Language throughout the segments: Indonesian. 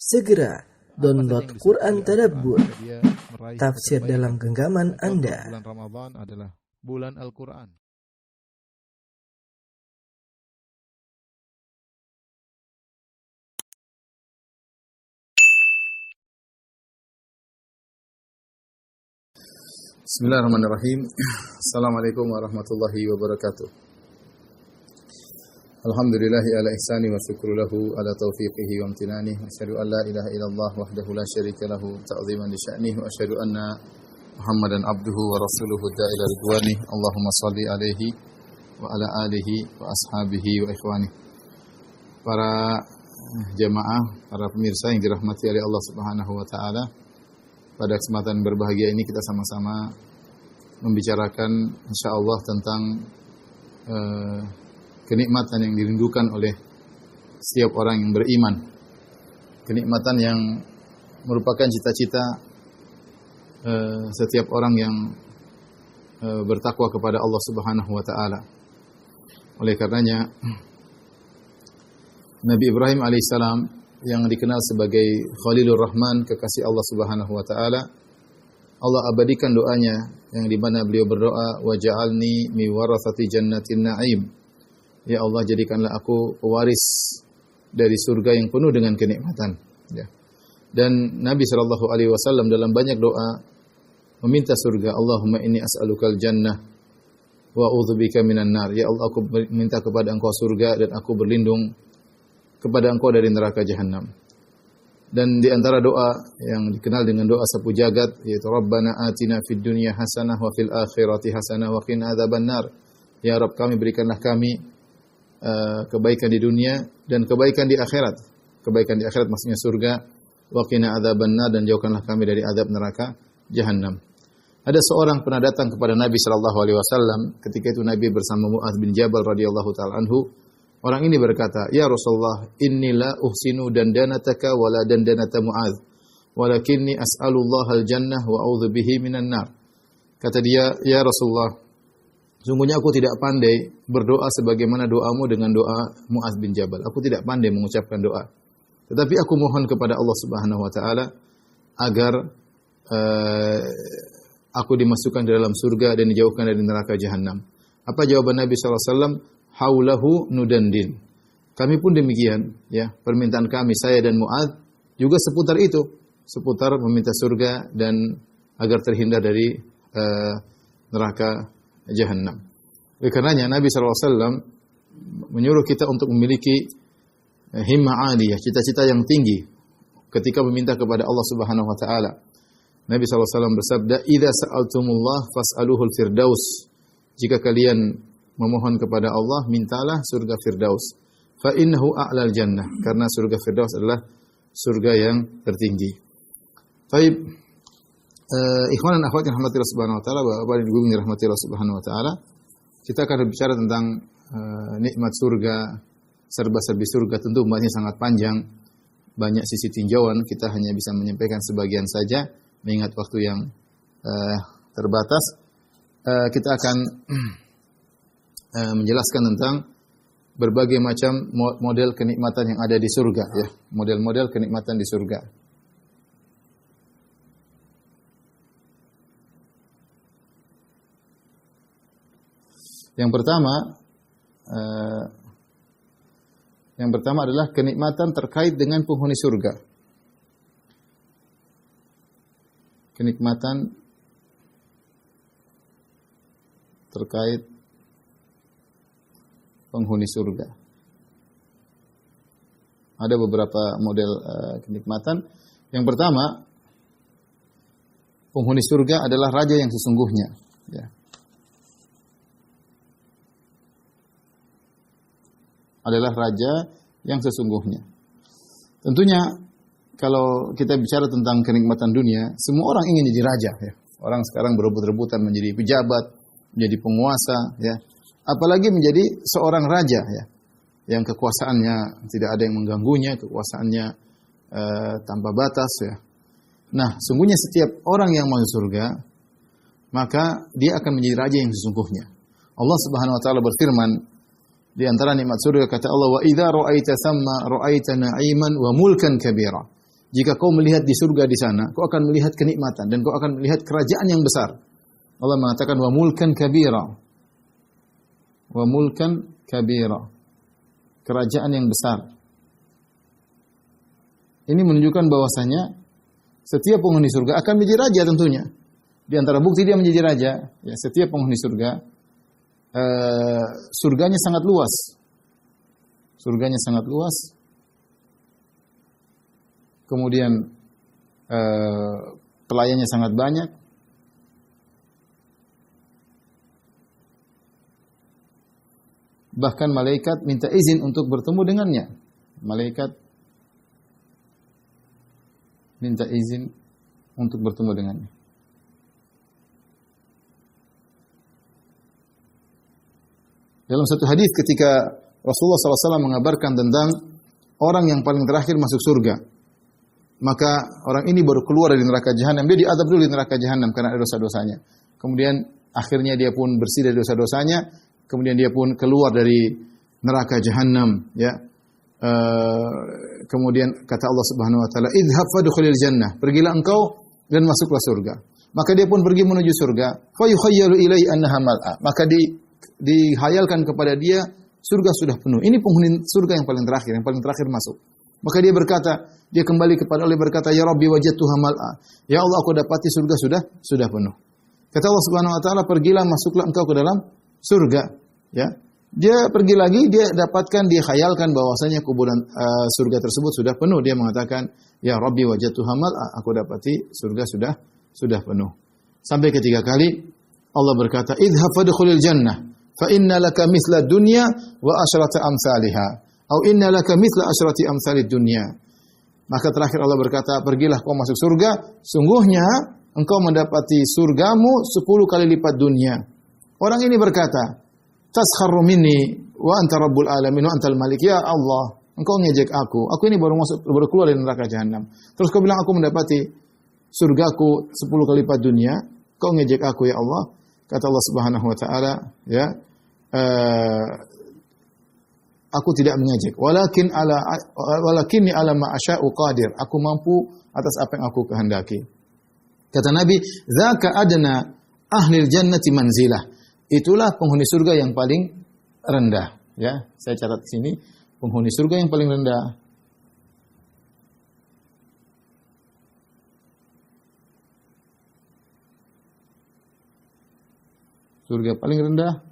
Segera download Quran Tadabbur, Dia meraih tafsir kebaikan. dalam genggaman Anda. Bulan Ramadan adalah bulan Al-Quran. Bismillahirrahmanirrahim. Assalamualaikum warahmatullahi wabarakatuh. Alhamdulillahi ala ihsani wa syukru lahu ala taufiqihi wa amtinani. Asyhadu an la ilaha illallah wahdahu la syarika lahu ta'ziman li sya'nihi wa asyhadu anna Muhammadan abduhu wa rasuluhu da'ila ridwani. Allahumma salli alaihi wa ala alihi wa ashabihi wa ikhwani. Para jemaah, para pemirsa yang dirahmati oleh Allah Subhanahu wa taala, pada kesempatan berbahagia ini kita sama-sama membicarakan insyaallah tentang kenikmatan yang dirindukan oleh setiap orang yang beriman. Kenikmatan yang merupakan cita-cita setiap orang yang bertakwa kepada Allah Subhanahu wa taala. Oleh karenanya Nabi Ibrahim alaihissalam yang dikenal sebagai Khalilur Rahman, kekasih Allah Subhanahu wa taala, Allah abadikan doanya yang di mana beliau berdoa, waj'alni mi warathati jannatin na'im. Ya Allah, jadikanlah aku pewaris dari surga yang penuh dengan kenikmatan. Ya. Dan Nabi sallallahu alaihi wasallam dalam banyak doa meminta surga. Allahumma inni as'alukal jannah wa a'udzubika minan nar. Ya Allah, aku minta kepada Engkau surga dan aku berlindung kepada Engkau dari neraka jahanam. Dan di antara doa yang dikenal dengan doa sapu jagat yaitu Rabbana atina fid dunya hasanah wa fil akhirati hasanah wa qina adzabannar. Ya Rabb, kami berikanlah kami kebaikan di dunia dan kebaikan di akhirat. Kebaikan di akhirat maksudnya surga. Wa qina adzabannar, dan jauhkanlah kami dari azab neraka jahanam. Ada seorang pernah datang kepada Nabi sallallahu alaihi wasallam, ketika itu Nabi bersama Mu'adz bin Jabal radhiyallahu taala anhu. Orang ini berkata, "Ya Rasulullah, inni la uhsinu dandanataka wa la dandanata Mu'adz, walakinni as'alullah al-jannah wa a'udzu bihi minan nar." Kata dia, "Ya Rasulullah, sungguhnya aku tidak pandai berdoa sebagaimana doamu dengan doa Mu'adz bin Jabal. Aku tidak pandai mengucapkan doa. Tetapi aku mohon kepada Allah Subhanahu wa taala agar aku dimasukkan di dalam surga dan dijauhkan dari neraka jahanam." Apa jawaban Nabi sallallahu alaihi wasallam? Haulahu nudandin. Kami pun demikian, ya. Permintaan kami, saya dan Mu'adz, juga seputar itu, seputar meminta surga dan agar terhindar dari neraka jahannam. Oleh karenanya Nabi SAW menyuruh kita untuk memiliki himmah aliyah, cita-cita yang tinggi ketika meminta kepada Allah Subhanahu wa taala. Nabi SAW bersabda, "Idza sa'altumullah fas'aluhul firdaus." Jika kalian memohon kepada Allah, mintalah surga Firdaus. Fa innahu a'lal jannah, karena surga Firdaus adalah surga yang tertinggi. Baik, ikhwan dan akhwat yang rahmati Allah Subhanahu wa taala, Bapak dan Ibu yang rahmati Allah Subhanahu wa taala, kita akan berbicara tentang nikmat surga, serba-serbi surga. Tentu bahasanya sangat panjang, banyak sisi tinjauan, kita hanya bisa menyampaikan sebagian saja mengingat waktu yang terbatas. Kita akan menjelaskan tentang berbagai macam model kenikmatan yang ada di surga, ya, model-model kenikmatan di surga. Yang pertama adalah kenikmatan terkait dengan penghuni surga. Kenikmatan terkait penghuni surga. Ada beberapa model kenikmatan. Yang pertama, penghuni surga adalah raja yang sesungguhnya. Ya. Adalah raja yang sesungguhnya. Tentunya kalau kita bicara tentang kenikmatan dunia, semua orang ingin jadi raja. Ya. Orang sekarang berebut-rebutan menjadi pejabat, menjadi penguasa, ya. Apalagi menjadi seorang raja, ya, yang kekuasaannya tidak ada yang mengganggunya, kekuasaannya tanpa batas, ya. Nah, sungguhnya setiap orang yang masuk surga, maka dia akan menjadi raja yang sesungguhnya. Allah Subhanahu wa taala berfirman, Di antara nikmat surga kata Allah, wa idza ra'aita thamma ra'aita na'iman wa mulkan kabira. Jika kau melihat di surga di sana, kau akan melihat kenikmatan dan kau akan melihat kerajaan yang besar. Allah mengatakan wa mulkan kabira. Wa mulkan kabira. Kerajaan yang besar. Ini menunjukkan bahwasanya setiap penghuni surga akan menjadi raja tentunya. Di antara bukti dia menjadi raja, ya, setiap penghuni surga, surganya sangat luas. Surganya sangat luas. Kemudian pelayannya sangat banyak. Bahkan malaikat minta izin untuk bertemu dengannya. Malaikat minta izin untuk bertemu dengannya. Dalam satu hadis ketika Rasulullah SAW mengabarkan tentang orang yang paling terakhir masuk surga, maka orang ini baru keluar dari neraka jahanam. Dia diazab dulu di neraka jahanam karena ada dosa-dosanya. Kemudian akhirnya dia pun bersih dari dosa-dosanya. Kemudian dia pun keluar dari neraka jahanam. Ya. Kemudian kata Allah Subhanahu Wa Taala, "Idhab fadkhulil jannah." Pergilah engkau dan masuklah surga. Maka dia pun pergi menuju surga. Fa yukhayyalu ilaihi annaha mal'a. Maka dihayalkan kepada dia surga sudah penuh. Ini penghuni surga yang paling terakhir masuk. Maka dia berkata, dia kembali kepada Allah berkata, "Ya Rabbi wajadtuha mal'a." Ya Allah, aku dapati surga sudah penuh. Kata Allah Subhanahu Wa Taala, "Pergilah, masuklah engkau ke dalam surga." Ya. Dia pergi lagi, dia dapatkan, dia khayalkan bahwasanya kuburan surga tersebut sudah penuh. Dia mengatakan, "Ya Rabbi wajadtuha mal'a." Aku dapati surga sudah penuh. Sampai ketiga kali Allah berkata, "Idhab fadkhulil jannah, fa inna laka mithla dunya wa asyrata amsalha." Atau inna laka mithla asyrati amsalid dunya. Maka terakhir Allah berkata, "Pergilah kau masuk surga, sungguhnya engkau mendapati surgamu 10 kali lipat dunia." Orang ini berkata, "Taskharu minni wa anta rabbul alamin wa antal malik." Ya Allah, engkau ngejek aku. Aku ini baru keluar dari neraka jahanam. Terus kau bilang aku mendapati surgaku 10 kali lipat dunia. Kau ngejek aku ya Allah. Kata Allah Subhanahu Wa Taala, ya, aku tidak mengejek. Walakinni ala ma asya'u qadir. Aku mampu atas apa yang aku kehendaki. Kata Nabi, "Dzaka adna ahlil jannati manzilah." Itulah penghuni surga yang paling rendah. Ya, saya catat di sini, penghuni surga yang paling rendah. Surga paling rendah.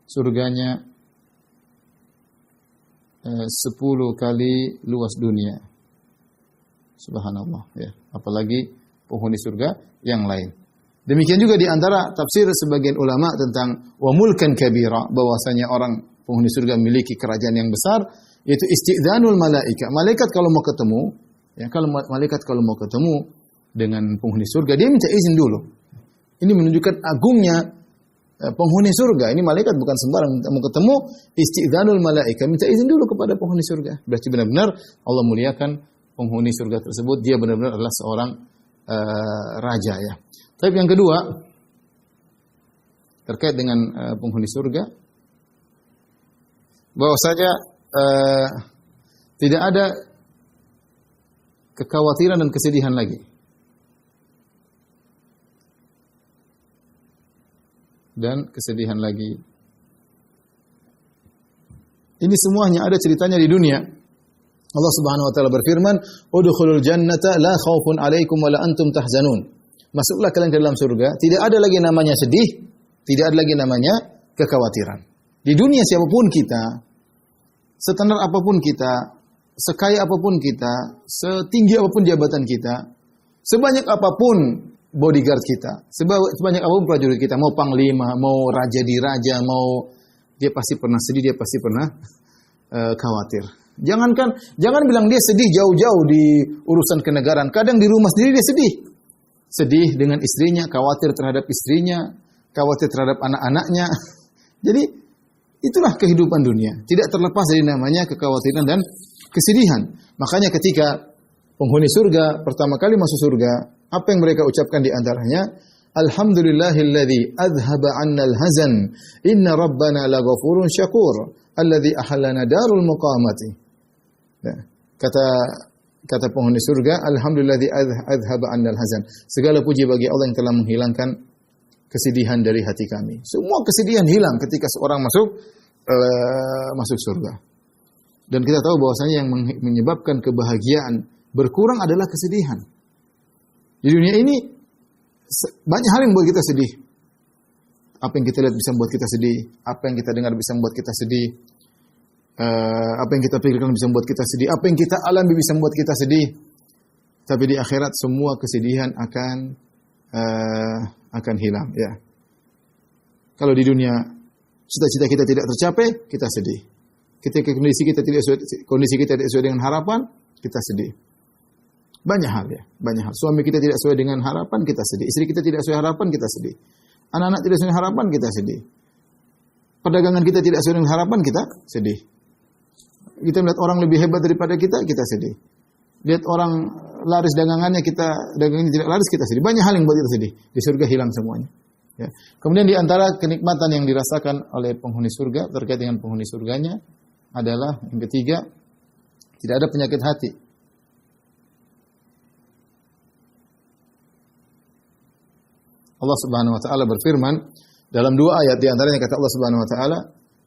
Surganya 10 kali luas dunia. Subhanallah, ya. Apalagi penghuni surga yang lain. Demikian juga di antara tafsir sebagian ulama tentang wa mulkan kabira, bahwasanya orang penghuni surga memiliki kerajaan yang besar, yaitu istidzanul malaika. Malaikat kalau mau ketemu, ya, malaikat kalau mau ketemu dengan penghuni surga, dia minta izin dulu. Ini menunjukkan agungnya penghuni surga. Ini malaikat bukan sembarang mau ketemu, istidzanul malaika, minta izin dulu kepada penghuni surga. Berarti benar-benar Allah muliakan penghuni surga tersebut, dia benar-benar adalah seorang raja, ya. Tapi yang kedua terkait dengan penghuni surga, bahwasanya tidak ada kekhawatiran dan kesedihan lagi. Ini semuanya ada ceritanya di dunia. Allah Subhanahu wa taala berfirman, "Udkhulul jannata la khaufun 'alaikum wa la antum tahzanun." Masuklah kalian ke dalam surga, tidak ada lagi namanya sedih, tidak ada lagi namanya kekhawatiran. Di dunia siapapun kita, setenar apapun kita, sekaya apapun kita, setinggi apapun jabatan kita, sebanyak apapun bodyguard kita, sebanyak apapun prajurit kita, mau panglima, mau raja di raja, mau, dia pasti pernah sedih, dia pasti pernah khawatir. Jangan bilang dia sedih jauh-jauh di urusan kenegaraan. Kadang di rumah sendiri dia sedih. Sedih dengan istrinya, khawatir terhadap istrinya, khawatir terhadap anak-anaknya. Jadi itulah kehidupan dunia. Tidak terlepas dari namanya kekhawatiran dan kesedihan. Makanya ketika penghuni surga pertama kali masuk surga, apa yang mereka ucapkan di antaranya? Alhamdulillahilladzi adhaba 'annal hazan. Inna rabbana laghafurun syakur. Alladzi ahallana darul muqamati. Ya. Kata penghuni surga, alhamdulilladzi adhaba 'annal hazan. Segala puji bagi Allah yang telah menghilangkan kesedihan dari hati kami. Semua kesedihan hilang ketika seorang masuk surga. Dan kita tahu bahwasanya yang menyebabkan kebahagiaan berkurang adalah kesedihan. Di dunia ini banyak hal yang membuat kita sedih. Apa yang kita lihat bisa membuat kita sedih, apa yang kita dengar bisa membuat kita sedih, apa yang kita pikirkan bisa membuat kita sedih, apa yang kita alami bisa membuat kita sedih. Tapi di akhirat semua kesedihan akan hilang, ya. Kalau di dunia cita-cita kita tidak tercapai, kita sedih. Ketika kondisi kita tidak sesuai dengan harapan, kita sedih. Banyak hal, ya, banyak hal. Suami kita tidak sesuai dengan harapan, kita sedih. Istri kita tidak sesuai harapan, kita sedih. Anak-anak tidak sesuai harapan, kita sedih. Perdagangan kita tidak sesuai dengan harapan, kita sedih. Kita melihat orang lebih hebat daripada kita, kita sedih. Lihat orang laris dagangannya, dagangannya tidak laris, kita sedih. Banyak hal yang buat kita sedih. Di surga hilang semuanya. Ya. Kemudian di antara kenikmatan yang dirasakan oleh penghuni surga terkait dengan penghuni surganya adalah yang ketiga, tidak ada penyakit hati. Allah Subhanahu wa taala berfirman dalam dua ayat, di antaranya kata Allah Subhanahu wa taala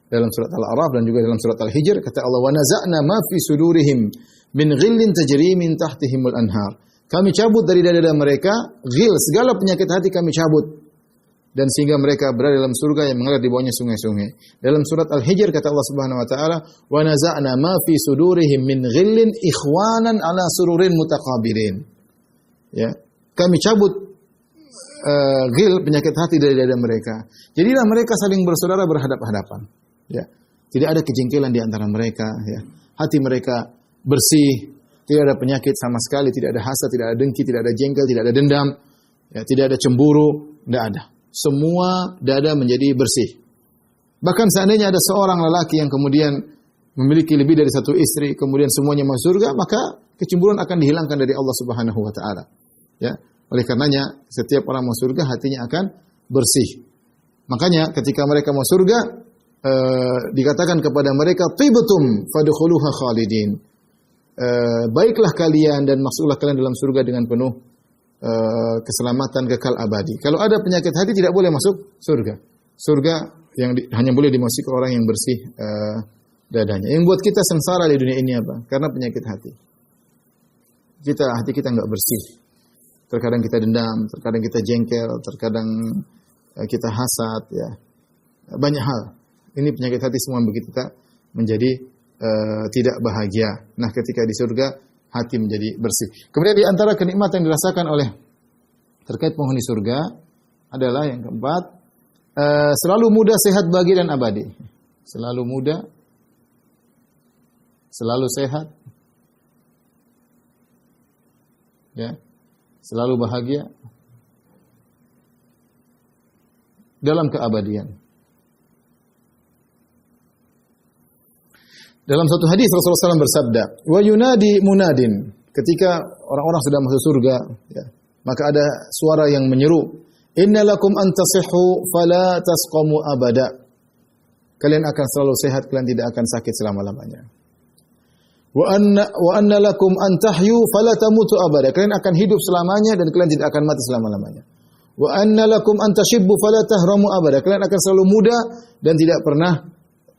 dalam surat Al-A'raf dan juga dalam surat Al-Hijr, kata Allah, "Wa naza'na ma fi sudurihim min ghillin tajri min tahtihimul anhar." Kami cabut dari dada mereka ghil, segala penyakit hati kami cabut, dan sehingga mereka berada dalam surga yang mengalir di bawahnya sungai-sungai. Dalam surat Al-Hijr kata Allah Subhanahu wa taala, "Wa naza'na ma fi sudurihim min ghillin ikhwanan ala sururin mutaqabilin." Ya, kami cabut ghil, penyakit hati dari dada mereka. Jadilah mereka saling bersaudara berhadap-hadapan. Ya. Tidak ada kejengkelan di antara mereka. Ya. Hati mereka bersih, tidak ada penyakit sama sekali, tidak ada hasad, tidak ada dengki, tidak ada jengkel, tidak ada dendam, ya, tidak ada cemburu, tidak ada. Semua dada menjadi bersih. Bahkan seandainya ada seorang lelaki yang kemudian memiliki lebih dari satu istri, kemudian semuanya masuk surga, maka kecemburuan akan dihilangkan dari Allah Subhanahu wa taala. Ya. Oleh karenanya, setiap orang masuk surga hatinya akan bersih. Makanya ketika mereka masuk surga, dikatakan kepada mereka, "Tibtum fadkhuluha khalidin." Baiklah kalian dan masuklah kalian dalam surga dengan penuh keselamatan kekal abadi. Kalau ada penyakit hati tidak boleh masuk surga. Surga yang hanya boleh dimasuki orang yang bersih dadanya. Yang buat kita sengsara di dunia ini apa? Karena penyakit hati. Hati kita enggak bersih. Terkadang kita dendam, terkadang kita jengkel, terkadang kita hasad, ya. Banyak hal. Ini penyakit hati semua begitu kita menjadi tidak bahagia. Nah, ketika di surga hati menjadi bersih. Kemudian di antara kenikmatan yang dirasakan oleh terkait penghuni surga adalah yang keempat, selalu muda, sehat, bahagia dan abadi. Selalu muda, selalu sehat, ya. Selalu bahagia dalam keabadian. Dalam satu hadis Rasulullah SAW bersabda, "Wa yunadi munadin." Ketika orang-orang sudah masuk surga, ya, maka ada suara yang menyeru, "Innalakum antasihhu fala tasqamu abada." Kalian akan selalu sehat, kalian tidak akan sakit selama-lamanya. Wa anna lakum an tahyu fala tamutu abada. Kalian akan hidup selamanya dan kalian tidak akan mati selama-lamanya. Wa anna lakum an tashibbu fala tahramu abada. Kalian akan selalu muda dan tidak pernah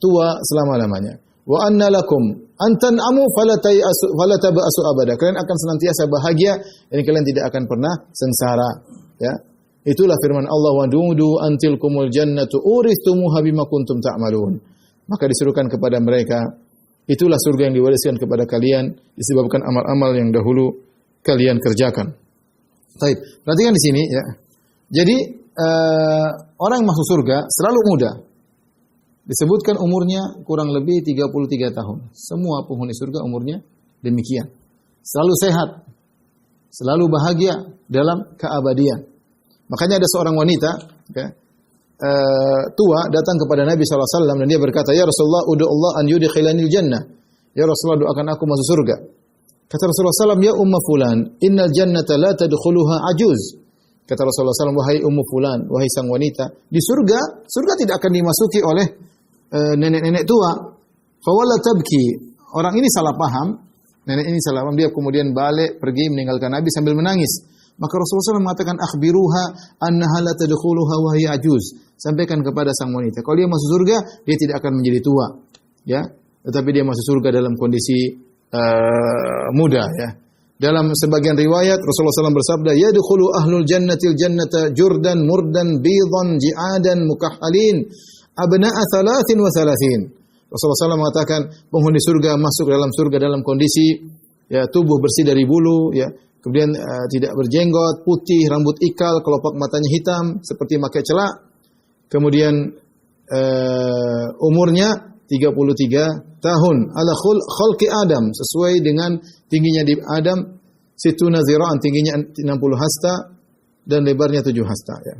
tua selama-lamanya. Wa anna lakum an tan'amu fala taba'asu abada. Kalian akan senantiasa bahagia dan kalian tidak akan pernah sengsara, ya. Itulah firman Allah, "Wa du'u antilkumul jannatu urithumuha bima kuntum ta'malun." Maka disuruhkan kepada mereka, itulah surga yang diwariskan kepada kalian disebabkan amal-amal yang dahulu kalian kerjakan. Baik, perhatikan di sini, ya. Jadi orang yang masuk surga selalu muda. Disebutkan umurnya kurang lebih 33 tahun. Semua penghuni surga umurnya demikian. Selalu sehat, selalu bahagia dalam keabadian. Makanya ada seorang wanita, ya, tua datang kepada Nabi SAW dan dia berkata, "Ya Rasulullah, ud'u Allah an yudkhilanil jannah." Ya Rasulullah, doakan aku masuk surga. Kata Rasulullah SAW, "Ya Umma Fulan, innal jannata la tadkhuluha ajuz." Kata Rasulullah SAW, "Wahai Ummu Fulan, wahai sang wanita, di surga tidak akan dimasuki oleh nenek-nenek tua. Fawala tabki." orang ini salah paham, nenek ini salah paham, dia kemudian balik pergi meninggalkan Nabi sambil menangis. Maka Rasulullah SAW mengatakan, akhbiruha annaha la tadkhuluha wa hiya ajuz. Sampaikan kepada sang wanita, kalau dia masuk surga, dia tidak akan menjadi tua, ya. Tetapi dia masuk surga dalam kondisi muda, ya. Dalam sebagian riwayat Rasulullah SAW bersabda, yadkhulu ahlul jannatil jannata jurdan murdan bidan ji'adan mukahhalin abna'a 33. Rasulullah SAW mengatakan, penghuni surga masuk dalam surga dalam kondisi ya tubuh bersih dari bulu, ya. Kemudian tidak berjenggot, putih, rambut ikal, kelopak matanya hitam seperti makai celak. Kemudian umurnya 33 tahun. Ala khalqi Adam, sesuai dengan tingginya di Adam, situna zira'an, tingginya 60 hasta dan lebarnya 7 hasta, ya.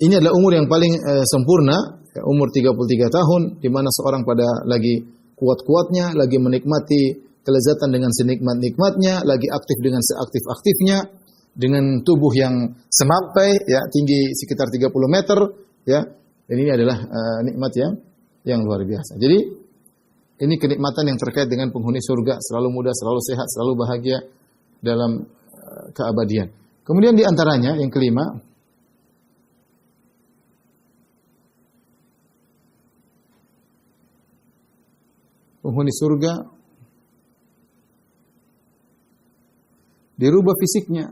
Ini adalah umur yang paling sempurna, ya, umur 33 tahun di mana seorang pada lagi kuat-kuatnya, lagi menikmati kelezatan dengan senikmat-nikmatnya, lagi aktif dengan seaktif-aktifnya, dengan tubuh yang semampai, ya, tinggi sekitar 30 meter, ya. Dan ini adalah nikmat yang luar biasa. Jadi ini kenikmatan yang terkait dengan penghuni surga, selalu muda, selalu sehat, selalu bahagia dalam keabadian. Kemudian di antaranya yang kelima, penghuni surga dirubah fisiknya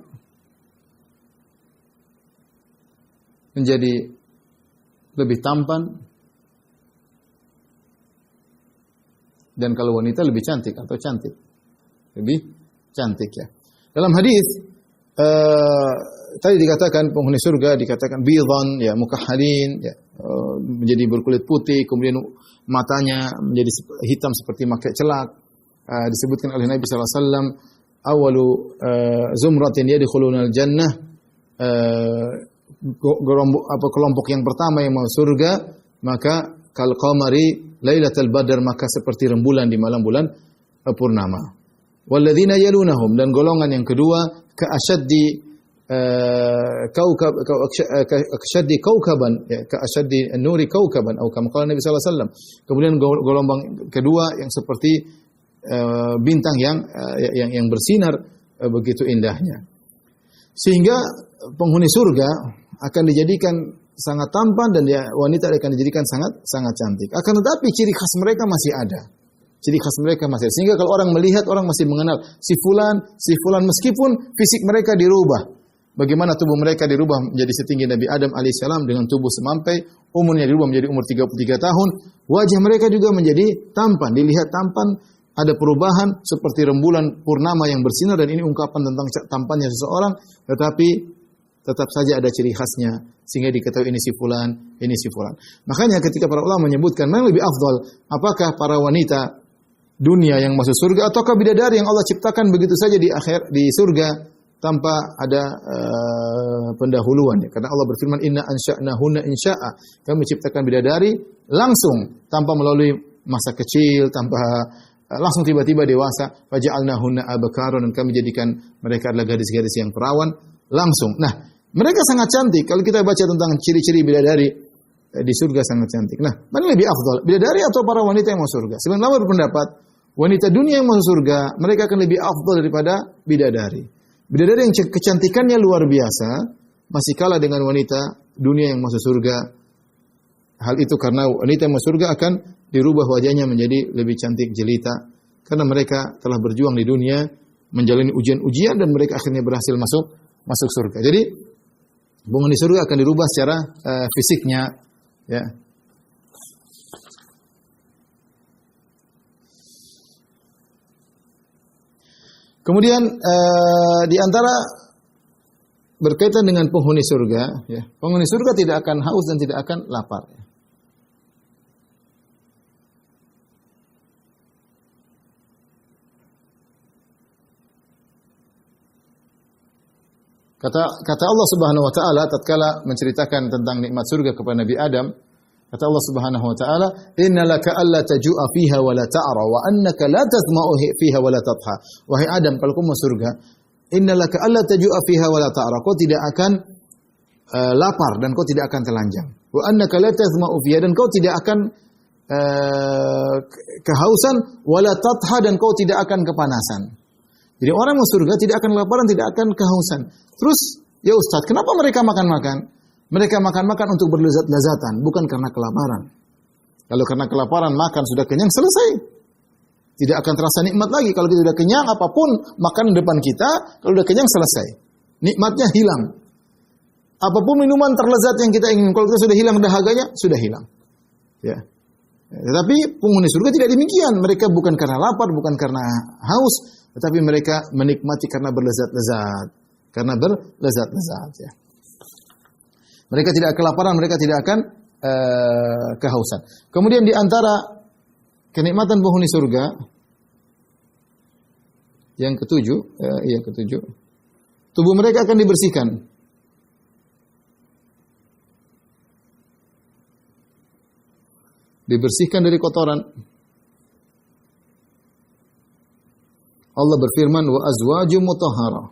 menjadi lebih tampan, dan kalau wanita lebih cantik atau cantik, lebih cantik, ya. Dalam hadis tadi dikatakan penghuni surga dikatakan bidan, ya, mukahhalin, ya, menjadi berkulit putih, kemudian matanya menjadi hitam seperti makai celak. Disebutkan oleh Nabi sallallahu alaihi wasallam, awalu zumratin yadkhuluna al-jannah, kelompok yang pertama yang masuk surga, maka kal qamari lailatul badar, maka seperti rembulan di malam bulan purnama. Walladzina yalunahum, dan golongan yang kedua, ka asyaddi kaukaban, ya, ka asyaddi an-nuri kaukaban, atau kama qala Nabi sallallahu alaihi wasallam. Kemudian gelombang kedua yang seperti bintang yang bersinar begitu indahnya, sehingga penghuni surga akan dijadikan sangat tampan dan wanita akan dijadikan sangat cantik. Akan tetapi ciri khas mereka masih ada. Ciri khas mereka masih ada. Sehingga kalau orang melihat, orang masih mengenal si fulan meskipun fisik mereka dirubah. Bagaimana tubuh mereka dirubah menjadi setinggi Nabi Adam alaihissalam dengan tubuh semampai, umurnya dirubah menjadi umur 33 tahun, wajah mereka juga menjadi tampan, dilihat tampan. Ada perubahan seperti rembulan purnama yang bersinar, dan ini ungkapan tentang tampannya seseorang, tetapi tetap saja ada ciri khasnya sehingga diketahui ini si fulan, ini si fulan. Makanya ketika para ulama menyebutkan mana lebih afdal, apakah para wanita dunia yang masuk surga ataukah bidadari yang Allah ciptakan begitu saja di surga tanpa ada pendahuluan, ya. Karena Allah berfirman, inna ansha'nahunna insya'a, kami ciptakan bidadari langsung tanpa melalui masa kecil, tanpa langsung tiba-tiba dewasa, faja'alnahunna abkaran, dan kami jadikan mereka adalah gadis-gadis yang perawan langsung. Nah, mereka sangat cantik. Kalau kita baca tentang ciri-ciri bidadari di surga sangat cantik. Nah, mana lebih afdal, bidadari atau para wanita yang masuk surga? Sebenarnya ulama berpendapat wanita dunia yang masuk surga mereka akan lebih afdal daripada bidadari. Bidadari yang kecantikannya luar biasa masih kalah dengan wanita dunia yang masuk surga. Hal itu karena wanita yang masuk surga akan dirubah wajahnya menjadi lebih cantik jelita, karena mereka telah berjuang di dunia, menjalani ujian-ujian, dan mereka akhirnya berhasil masuk surga. Jadi penghuni surga akan dirubah secara fisiknya, ya. Kemudian di antara berkaitan dengan penghuni surga, ya, penghuni surga tidak akan haus dan tidak akan lapar, ya. Kata Allah Subhanahu wa taala tatkala menceritakan tentang nikmat surga kepada Nabi Adam, kata Allah Subhanahu wa taala, "Innalaka alla tajua fiha wa la ta'ra wa annaka la tazma'u fiha wa la tadha." Wahai Adam, kalau kau masuk surga, innalaka alla tajua fiha wa la ta'ra, kau tidak akan lapar dan kau tidak akan telanjang. Wa annaka la tazma'u fiha, dan kau tidak akan kehausan, wala tatha, dan kau tidak akan kepanasan. Jadi orang masuk surga tidak akan kelaparan, tidak akan kehausan. Terus, ya Ustaz, kenapa mereka makan-makan? Mereka makan-makan untuk berlezat-lezatan, bukan karena kelaparan. Kalau karena kelaparan makan sudah kenyang, selesai. Tidak akan terasa nikmat lagi. Kalau kita sudah kenyang, apapun makan di depan kita, kalau sudah kenyang selesai. Nikmatnya hilang. Apapun minuman terlezat yang kita ingin, kalau kita sudah hilang dahaganya, sudah hilang. Ya. Tetapi penghuni surga tidak demikian. Mereka bukan karena lapar, bukan karena haus, tetapi mereka menikmati karena berlezat-lezat. Karena berlezat-lezat. Ya. Mereka tidak kelaparan, mereka tidak akan kehausan. Kemudian di antara kenikmatan penghuni surga yang ketujuh, tubuh mereka akan dibersihkan. Dibersihkan dari kotoran. Allah berfirman, wa azwajum mutahharah.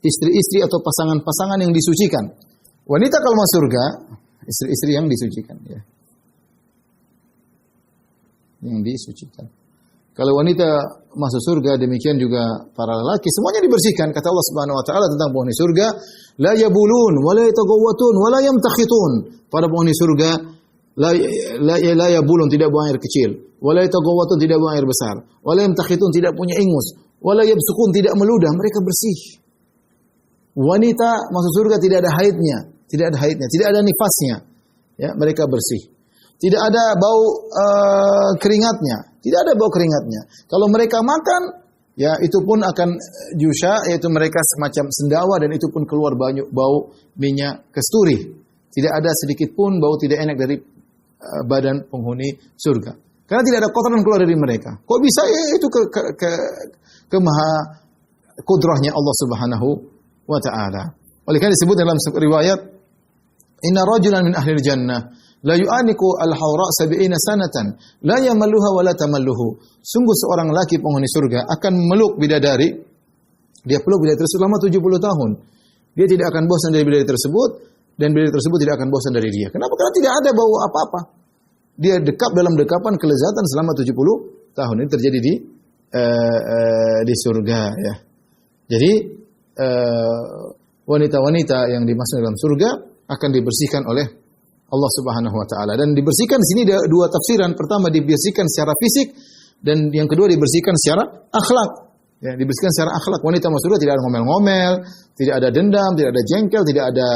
Istri-istri atau pasangan-pasangan yang disucikan. Wanita kalau masuk surga, istri-istri yang disucikan, ya. Yang disucikan. Kalau wanita masuk surga, demikian juga para lelaki, semuanya dibersihkan. Kata Allah Subhanahu wa taala tentang penghuni surga, la yabulun wa la yataghawwatun wa la yamtakhitun. Para penghuni surga la yabulun, tidak buang air kecil, wa la yataghawwatun, tidak buang air besar, wa la yamtakhitun, tidak punya ingus, wa la yabsukun, tidak meludah, mereka bersih. Wanita masuk surga tidak ada haidnya, tidak ada nifasnya. Ya, mereka bersih. Tidak ada bau keringatnya, tidak ada bau keringatnya. Kalau mereka makan, ya itu pun akan jusha, yaitu mereka semacam sendawa, dan itu pun keluar bau minyak kasturi. Tidak ada sedikit pun bau tidak enak dari badan penghuni surga. Karena tidak ada kotoran keluar dari mereka. Kok bisa? Ya itu ke maha kudrahnya Allah Subhanahu wa ta'ala. Oleh karena disebut dalam riwayat, inna rajulan min ahli jannah la yu'aniku al-hawra 70 sanatan la yamalluha wa la tamalluhu. Sungguh seorang laki penghuni surga akan meluk bidadari, dia peluk bidadari selama 70 tahun. Dia tidak akan bosan dari bidadari tersebut, dan bidadari tersebut tidak akan bosan dari dia. Kenapa? Karena tidak ada bau apa-apa. Dia dekap dalam dekapan kelezatan selama 70 tahun. Ini terjadi di surga, ya. Jadi wanita-wanita yang dimasukkan dalam surga akan dibersihkan oleh Allah Subhanahu wa taala. Dan dibersihkan di sini ada dua tafsiran. Pertama, dibersihkan secara fisik, dan yang kedua dibersihkan secara akhlak. Ya, dibersihkan secara akhlak. Wanita masuk surga tidak ada ngomel-ngomel, tidak ada dendam, tidak ada jengkel, tidak ada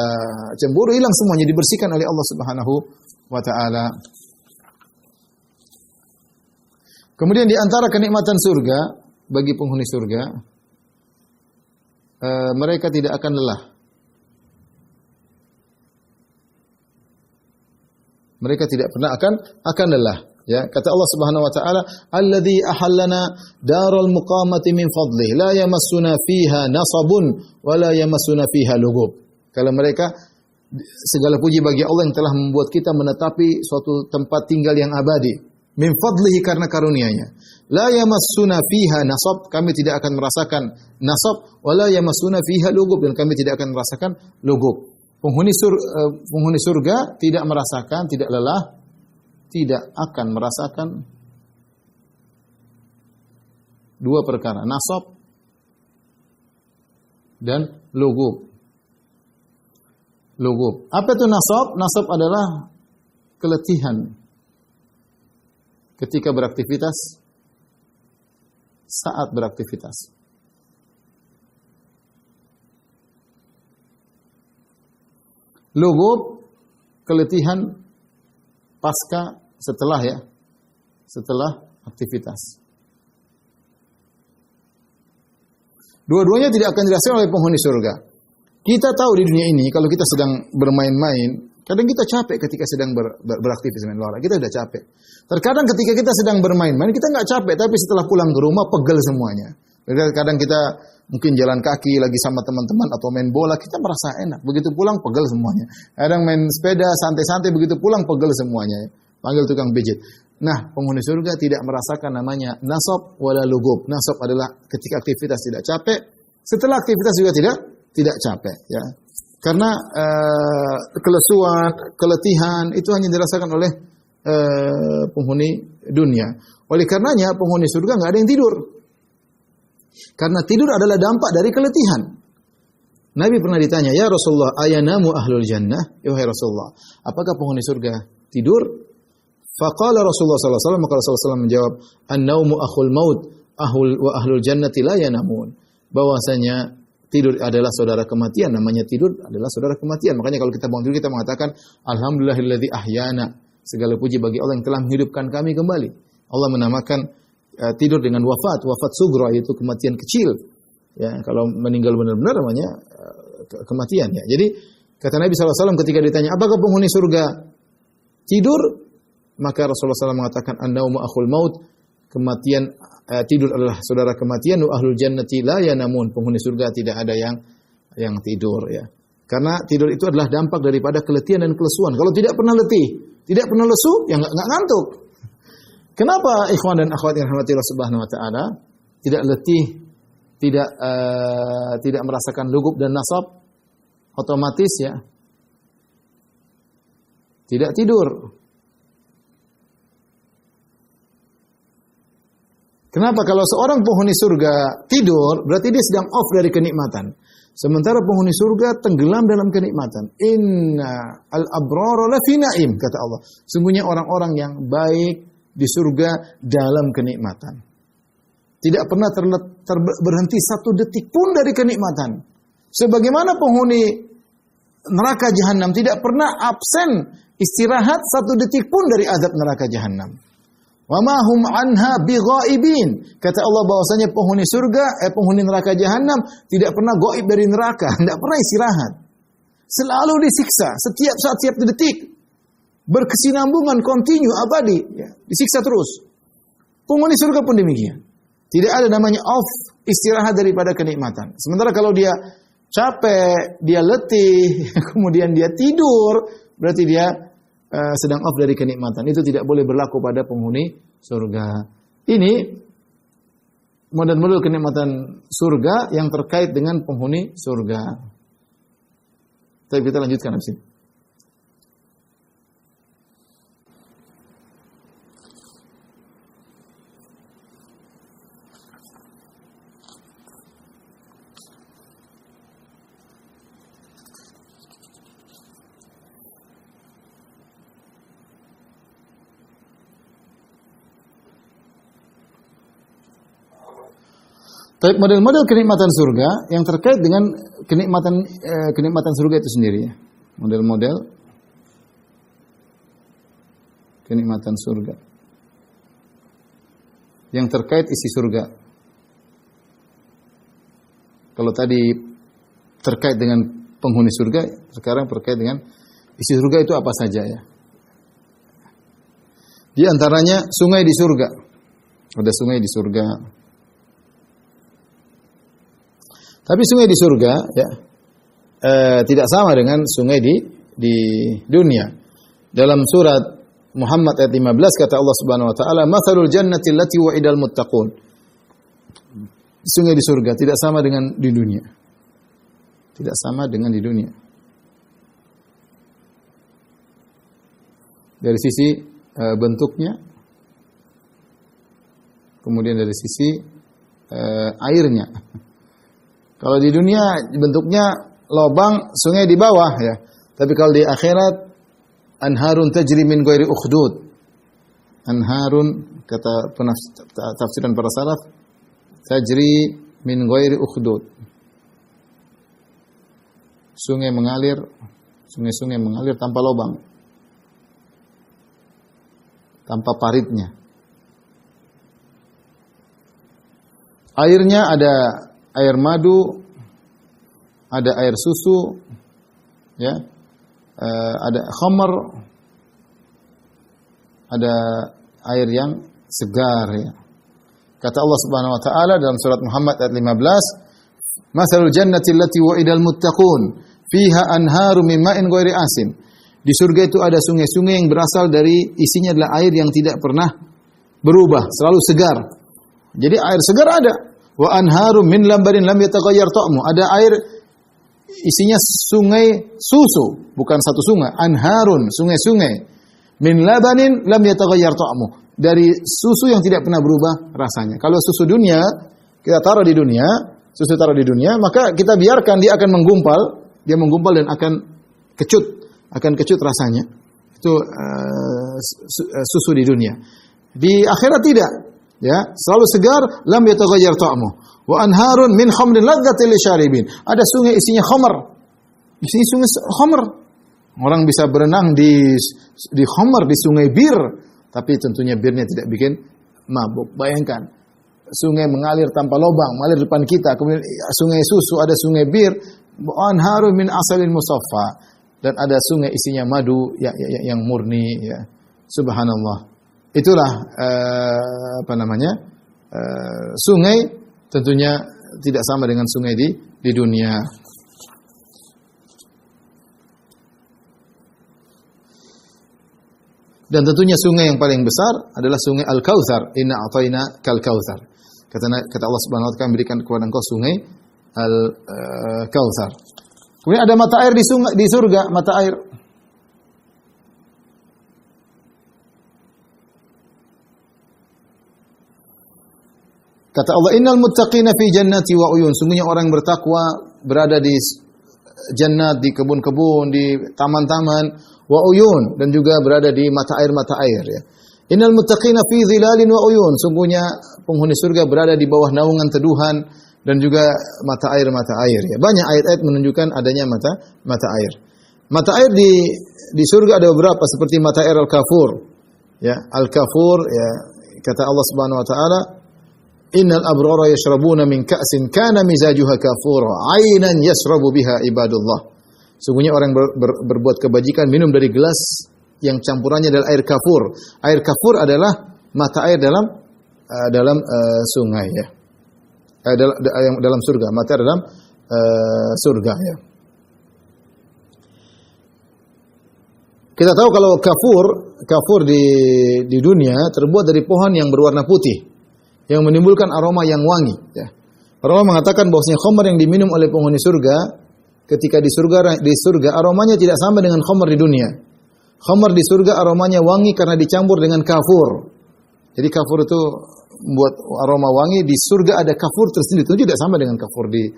cemburu, hilang semuanya, dibersihkan oleh Allah Subhanahu wa taala. Kemudian di antara kenikmatan surga bagi penghuni surga, mereka tidak akan lelah. Mereka tidak pernah akan lelah. Ya, kata Allah Subhanahu wa taala, "Alladzi ahallana daral muqamati min fadlih, la yamassuna fiha nasabun wa la yamassuna fiha lugub." Kalau mereka, segala puji bagi Allah yang telah membuat kita menetapi suatu tempat tinggal yang abadi. Min fadlihi, karena karunia-Nya. La yamassuna fiha nasab, kami tidak akan merasakan nasab, wa la yamassuna fiha lugub, dan kami tidak akan merasakan lugub. Penghuni surga tidak merasakan, tidak lelah, tidak akan merasakan dua perkara, nasab dan lugub. Lugub. Apa itu nasab? Nasab adalah keletihan ketika beraktivitas, saat beraktivitas. Lugub, keletihan pasca, setelah aktivitas. Dua-duanya tidak akan dirasakan oleh penghuni surga. Kita tahu di dunia ini, kalau kita sedang bermain-main, kadang kita capek ketika sedang beraktivitas main olahraga, kita sudah capek. Terkadang ketika kita sedang bermain-main, kita nggak capek, tapi setelah pulang ke rumah, pegel semuanya. Kadang kita mungkin jalan kaki lagi sama teman-teman atau main bola, kita merasa enak. Begitu pulang, pegel semuanya. Kadang main sepeda, santai-santai, begitu pulang, pegel semuanya. Panggil tukang pijit. Nah, penghuni surga tidak merasakan namanya nasab wala lugub. Nasab adalah ketika aktivitas tidak capek, setelah aktivitas juga tidak capek. Ya. Karena kelesuan, keletihan itu hanya dirasakan oleh penghuni dunia. Oleh karenanya penghuni surga nggak ada yang tidur. Karena tidur adalah dampak dari keletihan. Nabi pernah ditanya, "Ya Rasulullah, ayanamu ahlul jannah?" Ya wahai Rasulullah, apakah penghuni surga tidur? Faqala Rasulullah sallallahu alaihi wasallam, maka Rasulullah SAW menjawab, "An-naumu akhul maut, ahlul jannati la yanamun." Bahwasanya tidur adalah saudara kematian, namanya tidur adalah saudara kematian. Makanya kalau kita bangun tidur kita mengatakan alhamdulillahilladzi ahyana. Segala puji bagi Allah yang telah menghidupkan kami kembali. Allah menamakan tidur dengan wafat sugra, yaitu kematian kecil. Ya, kalau meninggal benar-benar namanya kematian ya. Jadi kata Nabi SAW ketika ditanya, apakah penghuni surga tidur? Maka Rasulullah SAW mengatakan, an-naumu akhul maut, kematian, tidur adalah saudara kematian, wa ahlul jannati la yanamun, penghuni surga tidak ada yang tidur ya. Karena tidur itu adalah dampak daripada keletihan dan kelesuan. Kalau tidak pernah letih, tidak pernah lesu, ya enggak ngantuk. Kenapa ikhwan dan akhwat yang dirahmati Allah Subhanahu wa taala tidak letih, tidak merasakan lugup dan nasab, otomatis ya tidak tidur. Kenapa? Kalau seorang penghuni surga tidur, berarti dia sedang off dari kenikmatan. Sementara penghuni surga tenggelam dalam kenikmatan. Inna al-abrara lafi na'im, kata Allah. Sungguhnya orang-orang yang baik di surga dalam kenikmatan. Tidak pernah berhenti satu detik pun dari kenikmatan. Sebagaimana penghuni neraka jahanam tidak pernah absen istirahat satu detik pun dari azab neraka jahanam. Wa ma hum anha bighaibin. Kata Allah bahwasanya penghuni surga, penghuni neraka jahanam tidak pernah gaib dari neraka, tidak pernah istirahat. Selalu disiksa setiap saat, setiap detik. Berkesinambungan, kontinu, abadi, ya, disiksa terus. Penghuni surga pun demikian. Tidak ada namanya off, istirahat daripada kenikmatan. Sementara kalau dia capek, dia letih, kemudian dia tidur, berarti dia sedang off dari kenikmatan. Itu tidak boleh berlaku pada penghuni surga. Ini model-model kenikmatan surga yang terkait dengan penghuni surga. Tapi kita lanjutkan di sini. Tapi model-model kenikmatan surga yang terkait dengan kenikmatan surga itu sendiri ya. Model-model kenikmatan surga yang terkait isi surga. Kalau tadi terkait dengan penghuni surga, sekarang terkait dengan isi surga itu apa saja ya. Di antaranya sungai di surga. Ada sungai di surga. Tapi sungai di surga ya tidak sama dengan sungai di dunia. Dalam surat Muhammad ayat 15 kata Allah Subhanahu wa taala, "Matsalul jannati allati wa'idal muttaqun." Sungai di surga tidak sama dengan di dunia. Tidak sama dengan di dunia. Dari sisi bentuknya, kemudian dari sisi airnya. Kalau di dunia bentuknya lubang sungai di bawah ya. Tapi kalau di akhirat anharun tajri min ghairi ukhdud. Anharun kata tafsiran para salaf tajri min ghairi ukhdud. Sungai-sungai mengalir tanpa lubang. Tanpa paritnya. Airnya ada air madu, ada air susu, ya, ada khamar, ada air yang segar. Ya. Kata Allah Subhanahu Wa Taala dalam surat Muhammad ayat 15, "Matsalul jannati allati wa'idal muttaqun, fiha anharu min ma'in ghairi asin." Di surga itu ada sungai-sungai yang berasal dari isinya adalah air yang tidak pernah berubah, selalu segar. Jadi air segar ada. Wa anharum min lambarin lam yataghayyar ta'mu. Ada air isinya sungai susu, bukan satu sungai, anharun, sungai-sungai. Min labanin lam yataghayyar ta'muh. Dari susu yang tidak pernah berubah rasanya. Kalau susu dunia kita taruh di dunia, susu taruh di dunia, maka kita biarkan dia akan menggumpal, dia menggumpal dan akan kecut rasanya. Itu susu di dunia. Di akhirat tidak, ya, selalu segar, lam yataghayyar ta'muh. Wa anharun min khamrin ladzatil lisyaribin. Ada sungai isinya khamr. Isinya sungai khamr. Orang bisa berenang di khamr, di sungai bir, tapi tentunya birnya tidak bikin mabuk. Bayangkan, sungai mengalir tanpa lubang, mengalir depan kita, kemudian sungai susu, ada sungai bir, anharun min asalin musaffa, dan ada sungai isinya madu yang murni, ya. Subhanallah. Itulah sungai tentunya tidak sama dengan sungai di dunia. Dan tentunya sungai yang paling besar adalah sungai Al-Kautsar. Inna a'tayna kal kautsar. Kata Allah Subhanahu wa taala, berikan kepada engkau sungai Al-Kautsar. Kemudian ada mata air di surga, mata air. Kata Allah, innal muttaqina fi jannati wa uyun. Sungguhnya orang bertakwa berada di jannat, di kebun-kebun, di taman-taman, wa uyun, dan juga berada di mata air ya. Innal muttaqina fi dhilalin wa uyun. Sungguhnya penghuni surga berada di bawah naungan teduhan dan juga mata air ya. Banyak ayat-ayat menunjukkan adanya mata air. Mata air di surga ada beberapa, seperti mata air Al-Kafur. Ya, Al-Kafur, ya, kata Allah Subhanahu wa taala, innal abrara yashrabuna min ka'sin kana mizajuha kafura, 'ainan yashrabu biha ibadullah. Sungguhnya orang berbuat kebajikan minum dari gelas yang campurannya adalah air kafur. Air kafur adalah mata air dalam sungai, ya. Dalam surga, mata air dalam surga, ya. Kita tahu kalau kafur di dunia terbuat dari pohon yang berwarna putih, yang menimbulkan aroma yang wangi, ya. Para ulama mengatakan bahwasanya khamr yang diminum oleh penghuni surga ketika di surga aromanya tidak sama dengan khamr di dunia. Khamr di surga aromanya wangi karena dicampur dengan kafur. Jadi kafur itu membuat aroma wangi. Di surga ada kafur tersendiri, itu tidak sama dengan kafur di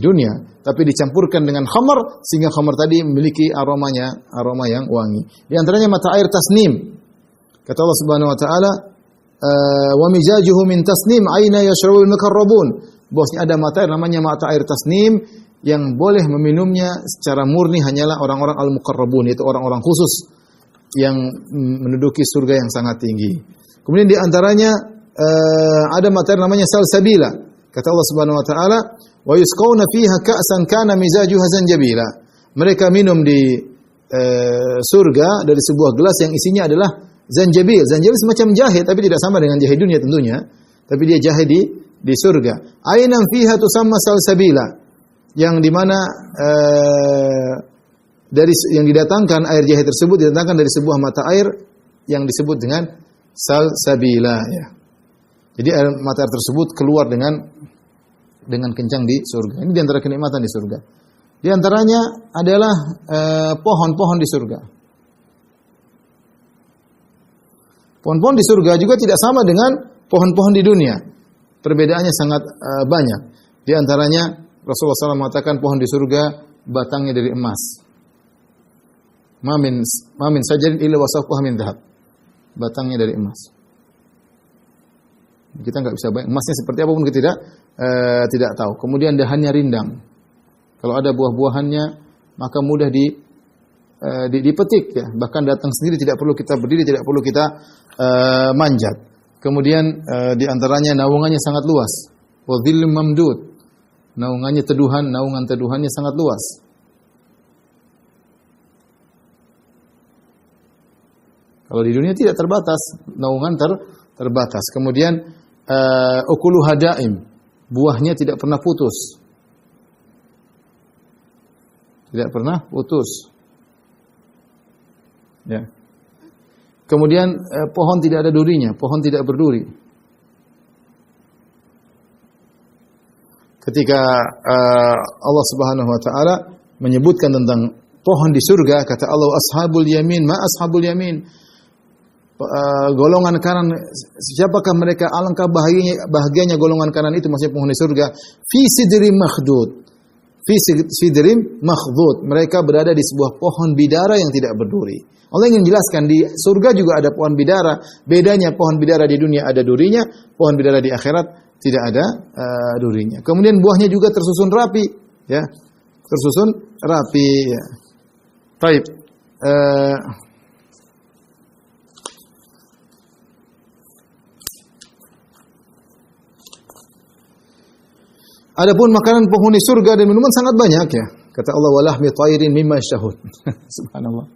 dunia, tapi dicampurkan dengan khamr sehingga khamr tadi memiliki aroma yang wangi. Di antaranya mata air tasnim. Kata Allah Subhanahu wa taala, wa mizajuhu min tasnim, aina yashrabul mukarrabun. Bosnya ada mata air namanya mata air tasnim yang boleh meminumnya secara murni hanyalah orang-orang al-muqarrabun, yaitu orang-orang khusus yang menduduki surga yang sangat tinggi. Kemudian di antaranya ada mata air namanya salsabila. Kata Allah Subhanahu wa taala, wa yusqawna fiha ka'san kana mizajuha zanjabila. Mereka minum di surga dari sebuah gelas yang isinya adalah zanjabil. Zanjabil semacam jahe, tapi tidak sama dengan jahe dunia tentunya, tapi dia jahe di surga. Ainan fiha tusamma salsabila, yang dimana yang didatangkan air jahe tersebut didatangkan dari sebuah mata air yang disebut dengan salsabila, ya. Jadi air mata air tersebut keluar dengan kencang di surga. Ini di antara kenikmatan di surga. Di antaranya adalah pohon-pohon di surga. Pohon-pohon di surga juga tidak sama dengan pohon-pohon di dunia. Perbedaannya sangat banyak. Di antaranya Rasulullah SAW mengatakan pohon di surga batangnya dari emas. Mamin sajarin illa wasaquha min dhahab. Batangnya dari emas. Kita enggak bisa bayang emasnya seperti apa pun kita tidak tahu. Kemudian dahannya rindang. Kalau ada buah-buahannya maka mudah dipetik, ya. Bahkan datang sendiri, tidak perlu kita berdiri, tidak perlu kita manjat. Kemudian di antaranya naungannya sangat luas. Wa dhillim mamdud. Naungan teduhannya sangat luas. Kalau di dunia tidak terbatas, naungan terbatas. Kemudian ukulu hadaim, buahnya tidak pernah putus. Tidak pernah putus. Ya. Kemudian pohon tidak ada durinya, pohon tidak berduri. ketika Allah Subhanahu wa taala menyebutkan tentang pohon di surga, kata Allah, ashabul yamin, ma ashabul yamin. Golongan kanan, siapakah mereka? Alangkah bahagianya golongan kanan itu, maksudnya penghuni surga. Fi sidrim makhdud. Fi sidrim makhdud. Mereka berada di sebuah pohon bidara yang tidak berduri. Allah ingin jelaskan di surga juga ada pohon bidara. Bedanya pohon bidara di dunia ada durinya, pohon bidara di akhirat tidak ada durinya. Kemudian buahnya juga tersusun rapi, ya. Tersusun rapi, ya. Baik. Adapun makanan penghuni surga dan minuman sangat banyak, ya. Kata Allah, walahmi thairin mimma yashtahun. Subhanallah.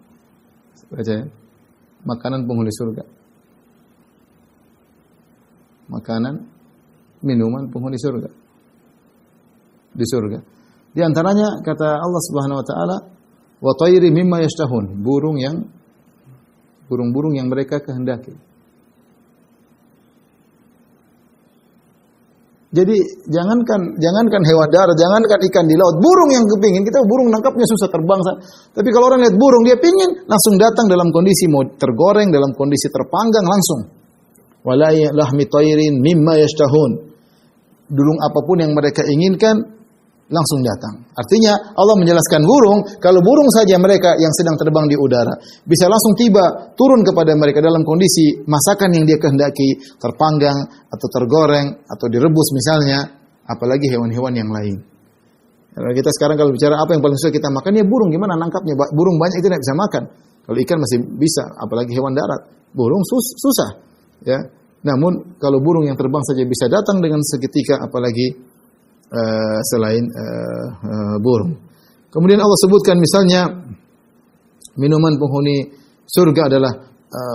Baca ya. Makanan penghuni surga. Makanan, minuman penghuni surga. Di surga. Di antaranya kata Allah Subhanahu wa taala, wa thairin mimma yashtahun, burung-burung yang mereka kehendaki. Jadi jangankan hewan darat, jangankan ikan di laut, burung yang kepingin, kita burung nangkapnya susah terbang. Tapi kalau orang lihat burung, dia pingin, langsung datang dalam kondisi mau tergoreng, dalam kondisi terpanggang langsung. Wala lahmi thairin mimma yashtahun. Burung apapun yang mereka inginkan langsung datang. Artinya Allah menjelaskan burung, kalau burung saja mereka yang sedang terbang di udara bisa langsung tiba turun kepada mereka dalam kondisi masakan yang dia kehendaki, terpanggang atau tergoreng atau direbus misalnya, apalagi hewan-hewan yang lain. Kalau kita sekarang kalau bicara apa yang paling susah kita makan, ya burung, gimana nangkapnya? Burung banyak itu tidak bisa makan. Kalau ikan masih bisa, apalagi hewan darat. Burung susah, ya. Namun kalau burung yang terbang saja bisa datang dengan seketika, apalagi selain burung. Kemudian Allah sebutkan misalnya minuman penghuni surga adalah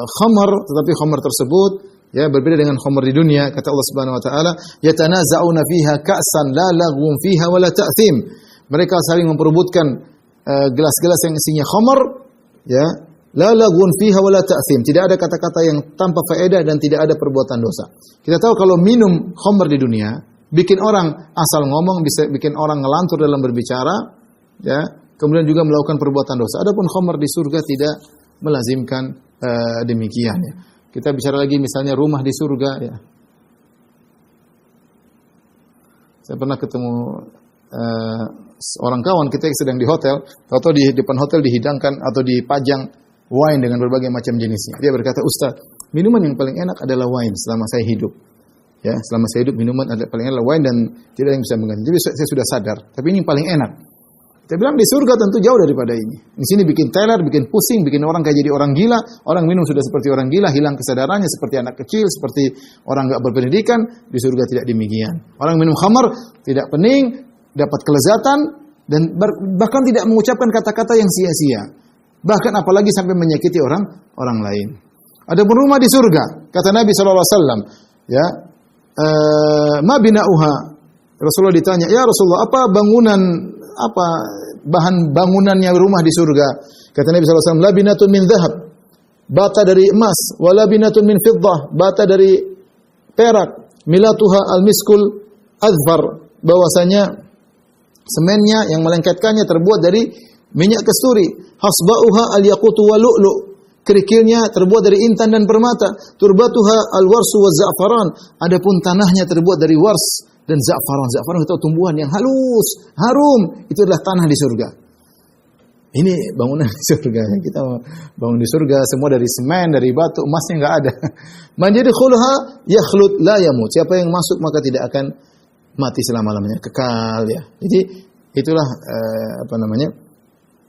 khamar, tetapi khamar tersebut ya berbeda dengan khamar di dunia. Kata Allah Subhanahu wa taala, yatanaza'una fiha ka'san la laghwun fiha wa la ta'thim. Mereka saling memperebutkan gelas-gelas yang isinya khamar, ya, la laghwun fiha wa la ta'thim. Tidak ada kata-kata yang tanpa faedah dan tidak ada perbuatan dosa. Kita tahu kalau minum khamar di dunia bikin orang asal ngomong, bisa bikin orang ngelantur dalam berbicara, ya. Kemudian juga melakukan perbuatan dosa. Adapun khamar di surga tidak melazimkan demikian, ya. Kita bicara lagi misalnya rumah di surga, ya. Saya pernah ketemu orang kawan kita yang sedang di hotel, atau di depan hotel dihidangkan atau dipajang wine dengan berbagai macam jenisnya. Dia berkata, "Ustaz, minuman yang paling enak adalah wine selama saya hidup." Ya, selama saya hidup minuman adalah paling enak wine dan tidak ada yang bisa mengganti. Jadi saya sudah sadar, tapi ini yang paling enak. Kita bilang di surga tentu jauh daripada ini. Di sini bikin teler, bikin pusing, bikin orang kayak jadi orang gila. Orang minum sudah seperti orang gila, hilang kesadarannya seperti anak kecil, seperti orang enggak berpendidikan. Di surga tidak demikian. Orang minum khamar tidak pening, dapat kelezatan dan bahkan tidak mengucapkan kata-kata yang sia-sia. Bahkan apalagi sampai menyakiti orang lain. Adapun rumah di surga, kata Nabi sallallahu alaihi wasallam, ya, ma bina'uha. Rasulullah ditanya, "Ya Rasulullah, apa bahan bangunannya rumah di surga?" Kata Nabi sallallahu alaihi wasallam, "Labinatun min dhahab." Bata dari emas, wa labinatun min fiddah, bata dari perak, milatuha al-miskul azfar, bahwasanya semennya yang melengketkannya terbuat dari minyak kasturi, hasba'uha al-yaqutu wa lu'lu', kerikilnya terbuat dari intan dan permata, turbatuha al-warsu wa za'faran, adapun tanahnya terbuat dari wars dan za'faran. Za'faran itu tumbuhan yang halus, harum, itu adalah tanah di surga. Ini bangunan di surga. Kita bangun di surga semua dari semen, dari batu, emasnya enggak ada. Man yadkhulha yakhlud la yamut. Siapa yang masuk maka tidak akan mati selama-lamanya, kekal, ya. Jadi itulah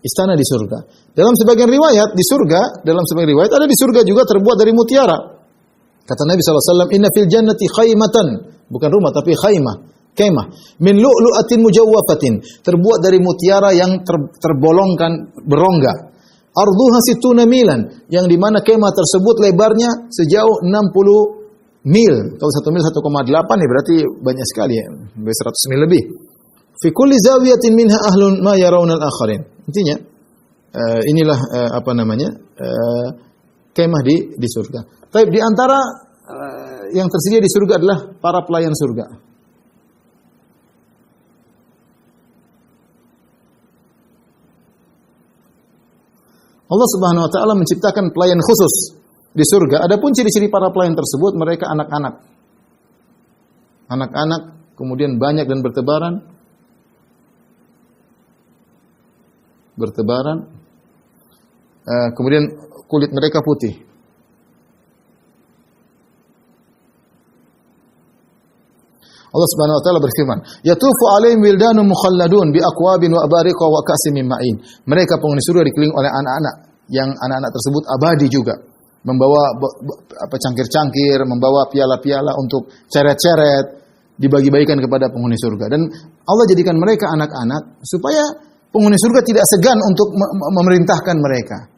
istana di surga. Dalam sebagian riwayat di surga, dalam sebagian riwayat ada di surga juga terbuat dari mutiara. Kata Nabi SAW, "Inna fil jannati khaymatan," bukan rumah tapi khaymah, kemah, "min lu'lu'atin mujawwafatin," terbuat dari mutiara yang terbolongkan berongga. "Arduha situna milan," yang di mana kemah tersebut lebarnya sejauh 60 mil. Kalau 1 mil 1,8 ya berarti banyak sekali, ya, 100 mil lebih. Fi kulli zawiyatin minha ahlun ma yarawna al-akharin. Intinya inilah kemah di surga. Tapi di antara yang tersedia di surga adalah para pelayan surga. Allah Subhanahu wa taala menciptakan pelayan khusus di surga. Adapun ciri-ciri para pelayan tersebut, mereka anak-anak. Anak-anak, kemudian banyak dan bertebaran. Kemudian kulit mereka putih. Allah Subhanahu wa taala berfirman, "Yatufu 'alaihim wildanun mukhalladun bi aqwabin wa abariqa wa ka'sin min ma'in." Mereka penghuni surga dikelilingi oleh anak-anak, yang anak-anak tersebut abadi juga, membawa cangkir-cangkir, membawa piala-piala untuk ceret-ceret, dibagi-bagikan kepada penghuni surga. Dan Allah jadikan mereka anak-anak supaya penghuni surga tidak segan untuk memerintahkan mereka.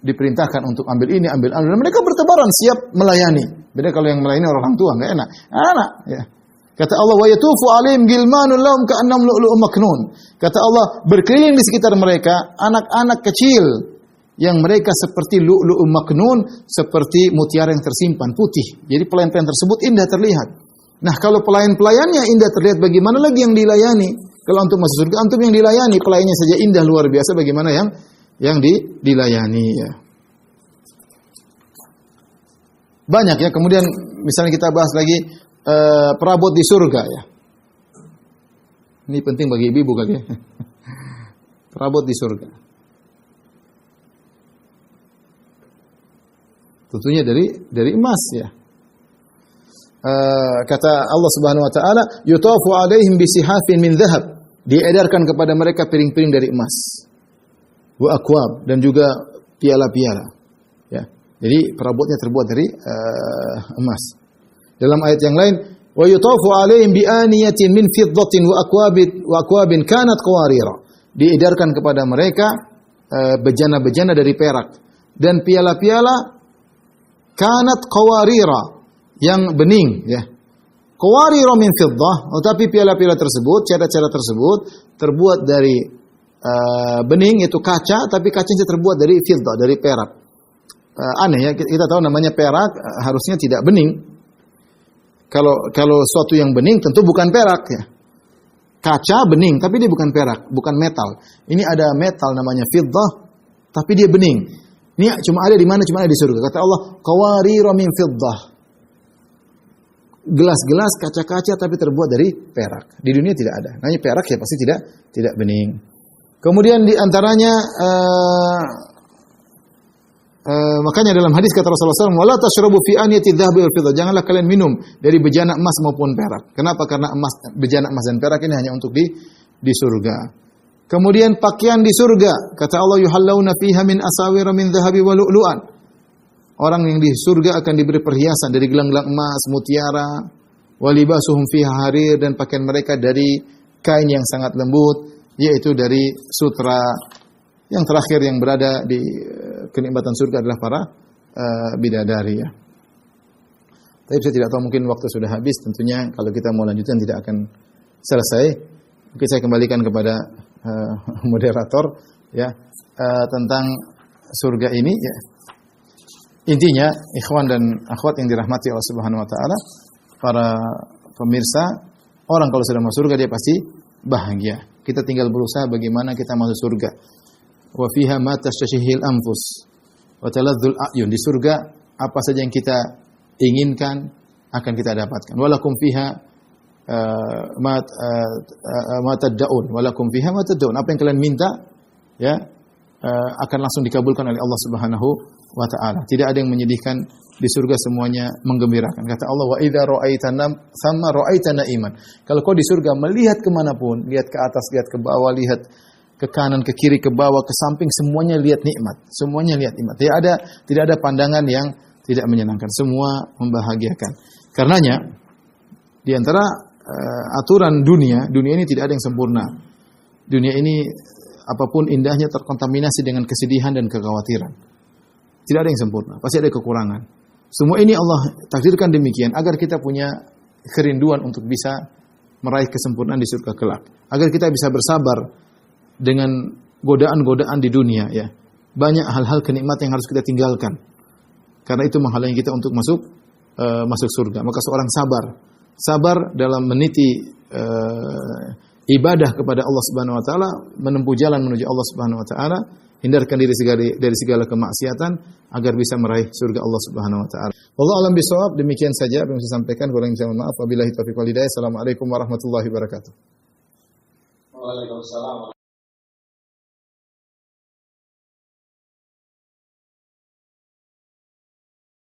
Diperintahkan untuk ambil ini, ambil. Dan mereka bertebaran siap melayani. Beda kalau yang melayani orang tua, enggak enak. Anak, ya. Kata Allah, wa yatufu 'alaihim gilmanun lahum ka'annahum lu'lu'un maknun. Kata Allah, berkeliling di sekitar mereka anak-anak kecil yang mereka seperti lu'lu'un maknun, seperti mutiara yang tersimpan putih. Jadi pelayan-pelayan tersebut indah terlihat. Nah, kalau pelayan-pelayannya indah terlihat, bagaimana lagi yang dilayani? Kalau antum masuk surga, antum yang dilayani, pelayannya saja indah luar biasa, bagaimana yang dilayani, ya. Banyak ya. Kemudian misalnya kita bahas lagi perabot di surga, ya. Ini penting bagi ibu kali ya. Perabot di surga. Tentunya dari emas, ya. Kata Allah Subhanahu wa taala, "Yutafu 'alaihim bisihafin min dhahab." Diedarkan kepada mereka piring-piring dari emas. Wa akwab, dan juga piala-piala. Ya. Jadi perabotnya terbuat dari emas. Dalam ayat yang lain, wa yutafu 'alaihim bi aniyatin min fiddatin wa akwabin kanat qawarira. Diedarkan kepada mereka bejana-bejana dari perak dan piala-piala kanat qawarira, yang bening, ya. Qawarira min fiddah, tetapi piala-piala tersebut, cara-cara tersebut terbuat dari bening, itu kaca, tapi kacanya terbuat dari fiddah, dari perak. Aneh ya, kita tahu namanya perak harusnya tidak bening. Kalau suatu yang bening tentu bukan perak, ya. Kaca bening, tapi dia bukan perak, bukan metal. Ini ada metal namanya fiddah, tapi dia bening. Ini cuma ada di mana? Cuma ada di surga. Kata Allah, qawarira min fiddah. Gelas-gelas, kaca-kaca, tapi terbuat dari perak. Di dunia tidak ada. Namanya perak ya pasti tidak bening. Kemudian di antaranya makanya dalam hadis kata Rasulullah SAW, "Wala tashrabu fi aniyati dhahabi wal fiddah." Janganlah kalian minum dari bejana emas maupun perak. Kenapa? Karena bejana emas dan perak ini hanya untuk di surga. Kemudian pakaian di surga, kata Allah, "Yuhallawna fiha min asawira min dhahabi wa lu'lu'an." Orang yang di surga akan diberi perhiasan dari gelang-gelang emas, mutiara, wa libasuhum fiha harir, dan pakaian mereka dari kain yang sangat lembut, yaitu dari sutra. Yang terakhir yang berada di kenikmatan surga adalah para bidadari, ya. Tapi saya tidak tahu, mungkin waktu sudah habis. Tentunya kalau kita mau lanjutkan tidak akan selesai. Mungkin saya kembalikan kepada moderator, ya, tentang surga ini, ya. Intinya, ikhwan dan akhwat yang dirahmati Allah Subhanahu wa taala, para pemirsa, orang kalau sudah masuk surga dia pasti bahagia. Kita tinggal berusaha bagaimana kita masuk surga. Wa fiha ma tashtahihil anfus wa taladzul a'yun. Di surga apa saja yang kita inginkan akan kita dapatkan. Walakum fiha ma tad'un, walakum fiha ma tad'un. Apa yang kalian minta, ya, akan langsung dikabulkan oleh Allah Subhanahu wa taala. Tidak ada yang menyedihkan di surga, semuanya menggembirakan. Kata Allah, "Wa idza ra'aitana thamma ra'aitana iman." Kalau kau di surga melihat kemanapun, lihat ke atas, lihat ke bawah, lihat ke kanan, ke kiri, ke bawah, ke samping, semuanya lihat nikmat. Semuanya lihat nikmat. Tidak ada pandangan yang tidak menyenangkan. Semua membahagiakan. Karenanya di antara aturan dunia ini tidak ada yang sempurna. Dunia ini apapun indahnya terkontaminasi dengan kesedihan dan kekhawatiran. Tidak ada yang sempurna, pasti ada kekurangan. Semua ini Allah takdirkan demikian agar kita punya kerinduan untuk bisa meraih kesempurnaan di surga kelak. Agar kita bisa bersabar dengan godaan-godaan di dunia, ya. Banyak hal-hal kenikmatan yang harus kita tinggalkan. Karena itu menghalangi kita untuk masuk surga. Maka seorang sabar dalam meniti ibadah kepada Allah Subhanahu wa taala, menempuh jalan menuju Allah Subhanahu wa taala, hindarkan diri dari segala kemaksiatan agar bisa meraih surga Allah Subhanahu wa taala. Wallahu alam bisawab, demikian saja yang saya sampaikan, kurang bisa mohon maaf. Wabillahi taufiq wal hidayah. Assalamualaikum warahmatullahi wabarakatuh. Waalaikumsalam.